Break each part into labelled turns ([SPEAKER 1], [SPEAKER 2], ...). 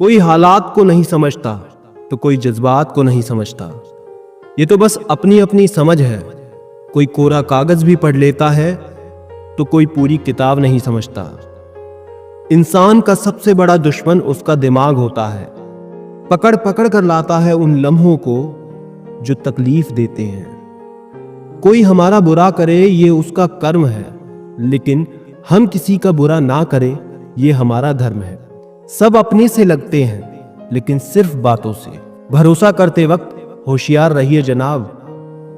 [SPEAKER 1] कोई हालात को नहीं समझता तो कोई जज्बात को नहीं समझता। ये तो बस अपनी अपनी समझ है। कोई कोरा कागज भी पढ़ लेता है तो कोई पूरी किताब नहीं समझता। इंसान का सबसे बड़ा दुश्मन उसका दिमाग होता है। पकड़ पकड़ कर लाता है उन लम्हों को जो तकलीफ देते हैं। कोई हमारा बुरा करे ये उसका कर्म है, लेकिन हम किसी का बुरा ना करें ये हमारा धर्म है। सब अपने से लगते हैं लेकिन सिर्फ बातों से। भरोसा करते वक्त होशियार रहिए जनाब,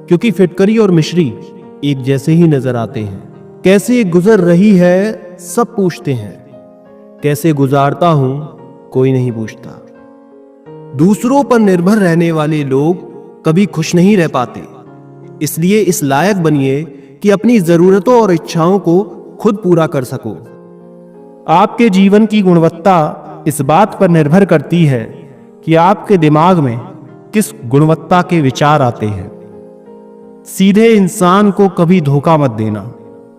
[SPEAKER 1] क्योंकि फिटकरी और मिश्री एक जैसे ही नजर आते हैं। कैसे गुजर रही है सब पूछते हैं, कैसे गुजारता हूं कोई नहीं पूछता। दूसरों पर निर्भर रहने वाले लोग कभी खुश नहीं रह पाते। इसलिए इस लायक बनिए कि अपनी जरूरतों और इच्छाओं को खुद पूरा कर सको।
[SPEAKER 2] आपके जीवन की गुणवत्ता इस बात पर निर्भर करती है कि आपके दिमाग में किस गुणवत्ता के विचार आते हैं। सीधे इंसान को कभी धोखा मत देना,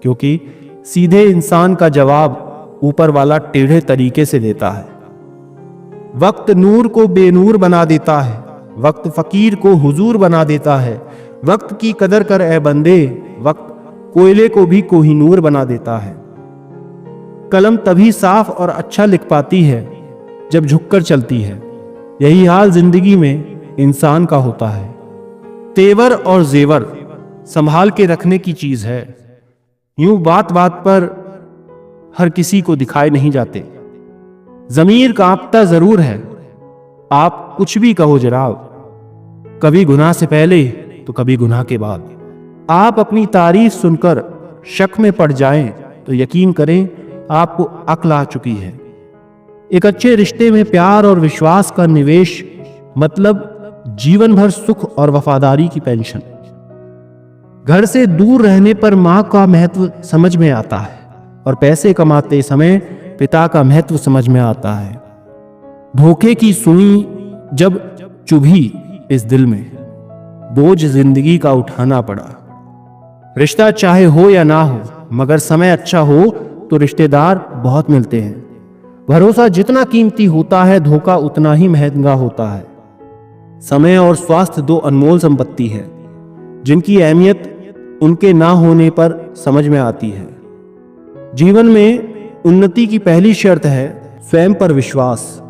[SPEAKER 2] क्योंकि सीधे इंसान का जवाब ऊपर वाला टेढ़े तरीके से देता है। वक्त नूर को बेनूर बना देता है, वक्त फकीर को हुजूर बना देता है। वक्त की कदर कर ए बंदे, वक्त कोयले को भी कोहिनूर बना देता है। कलम तभी साफ और अच्छा लिख पाती है जब झुककर चलती है। यही हाल जिंदगी में इंसान का होता है। तेवर और जेवर संभाल के रखने की चीज है। यूं बात बात पर हर किसी को दिखाए नहीं जाते। जमीर कांपता जरूर है, आप कुछ भी कहो जनाब, कभी गुनाह से पहले तो कभी गुनाह के बाद। आप अपनी तारीफ सुनकर शक में पड़ जाएं तो यकीन करें आपको अक्ल आ चुकी है। एक अच्छे रिश्ते में प्यार और विश्वास का निवेश मतलब जीवन भर सुख और वफादारी की पेंशन। घर से दूर रहने पर मां का महत्व समझ में आता है और पैसे कमाते समय पिता का महत्व समझ में आता है। धोखे की सुई जब चुभी इस दिल में, बोझ जिंदगी का उठाना पड़ा। रिश्ता चाहे हो या ना हो, मगर समय अच्छा हो तो रिश्तेदार बहुत मिलते हैं। भरोसा जितना कीमती होता है, धोखा उतना ही महंगा होता है। समय और स्वास्थ्य दो अनमोल संपत्ति है, जिनकी अहमियत उनके ना होने पर समझ में आती है। जीवन में उन्नति की पहली शर्त है स्वयं पर विश्वास।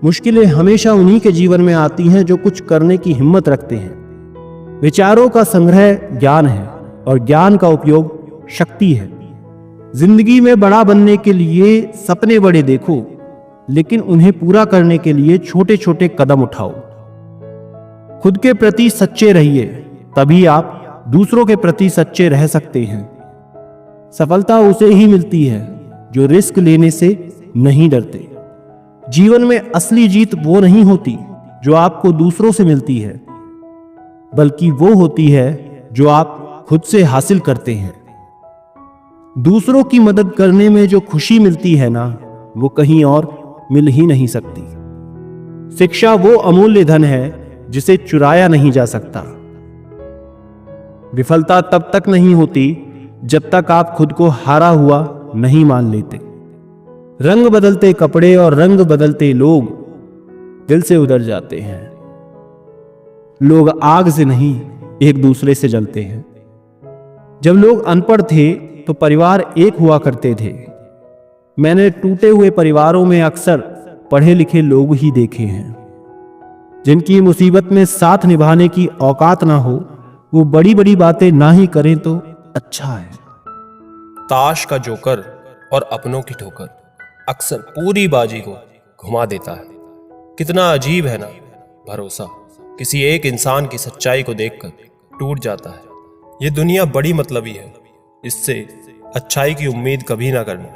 [SPEAKER 2] मुश्किलें हमेशा उन्हीं के जीवन में आती हैं जो कुछ करने की हिम्मत रखते हैं। विचारों का संग्रह ज्ञान है और ज्ञान का उपयोग शक्ति है। जिंदगी में बड़ा बनने के लिए सपने बड़े देखो, लेकिन उन्हें पूरा करने के लिए छोटे छोटे कदम उठाओ। खुद के प्रति सच्चे रहिए, तभी आप दूसरों के प्रति सच्चे रह सकते हैं। सफलता उसे ही मिलती है जो रिस्क लेने से नहीं डरते। जीवन में असली जीत वो नहीं होती जो आपको दूसरों से मिलती है, बल्कि वो होती है जो आप खुद से हासिल करते हैं। दूसरों की मदद करने में जो खुशी मिलती है ना, वो कहीं और मिल ही नहीं सकती। शिक्षा वो अमूल्य धन है जिसे चुराया नहीं जा सकता। विफलता तब तक नहीं होती जब तक आप खुद को हारा हुआ नहीं मान लेते। रंग बदलते कपड़े और रंग बदलते लोग दिल से उतर जाते हैं। लोग आग से नहीं एक दूसरे से जलते हैं। जब लोग अनपढ़ थे तो परिवार एक हुआ करते थे। मैंने टूटे हुए परिवारों में अक्सर पढ़े लिखे लोग ही देखे हैं। जिनकी मुसीबत में साथ निभाने की औकात ना हो, वो बड़ी बड़ी बातें ना ही करें तो अच्छा है।
[SPEAKER 3] ताश का जोकर और अपनों की ठोकर अक्सर पूरी बाजी को घुमा देता है। कितना अजीब है ना, भरोसा किसी एक इंसान की सच्चाई को देखकर टूट जाता है। ये दुनिया बड़ी मतलबी है, इससे अच्छाई की उम्मीद कभी ना करना।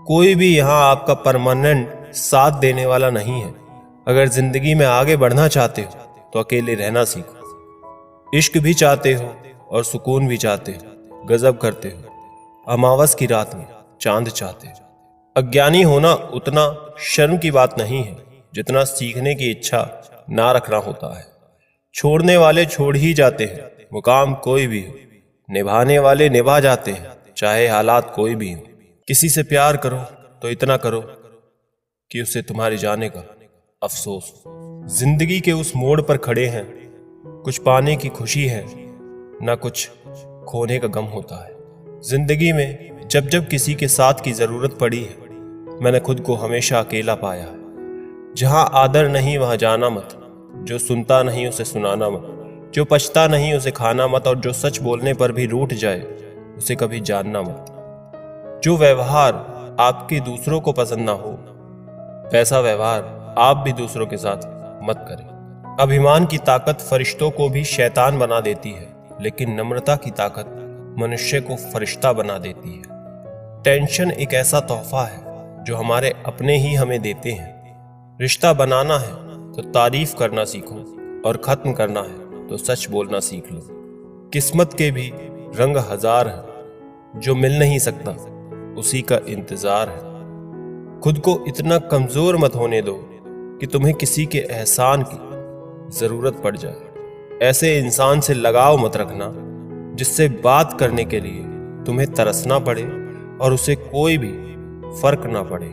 [SPEAKER 3] कोई भी यहाँ आपका परमानेंट साथ देने वाला नहीं है। अगर जिंदगी में आगे बढ़ना चाहते हो तो अकेले रहना सीखो। इश्क भी चाहते हो और सुकून भी चाहते हो, गजब करते हो। अमावस की रात में चांद चाहते हो। अज्ञानी होना उतना शर्म की बात नहीं है जितना सीखने की इच्छा ना रखना होता है। छोड़ने वाले छोड़ ही जाते हैं, मुकाम कोई भी हो। निभाने वाले निभा जाते हैं, चाहे हालात कोई भी हो। किसी से प्यार करो तो इतना करो कि उसे तुम्हारे जाने का अफसोस हो। जिंदगी के उस मोड़ पर खड़े हैं, कुछ पाने की खुशी है, ना कुछ खोने का गम होता है। जिंदगी में जब जब किसी के साथ की जरूरत पड़ी है, मैंने खुद को हमेशा अकेला पाया है। जहां आदर नहीं वहां जाना मत, जो सुनता नहीं उसे सुनाना मत, जो पछता नहीं उसे खाना मत, और जो सच बोलने पर भी रूठ जाए उसे कभी जानना मत। जो व्यवहार आपके दूसरों को पसंद ना हो, वैसा व्यवहार आप भी दूसरों के साथ मत करें। अभिमान की ताकत फरिश्तों को भी शैतान बना देती है, लेकिन नम्रता की ताकत मनुष्य को फरिश्ता बना देती है। टेंशन एक ऐसा तोहफा है जो हमारे अपने ही हमें देते हैं। रिश्ता बनाना है तो तारीफ करना सीखो, और खत्म करना है तो सच बोलना सीख लो। किस्मत के भी रंग हजार है, जो मिल नहीं सकता उसी का इंतजार है। खुद को इतना कमजोर मत होने दो कि तुम्हें किसी के एहसान की जरूरत पड़ जाए। ऐसे इंसान से लगाव मत रखना जिससे बात करने के लिए तुम्हें तरसना पड़े और उसे कोई भी फर्क ना पड़े।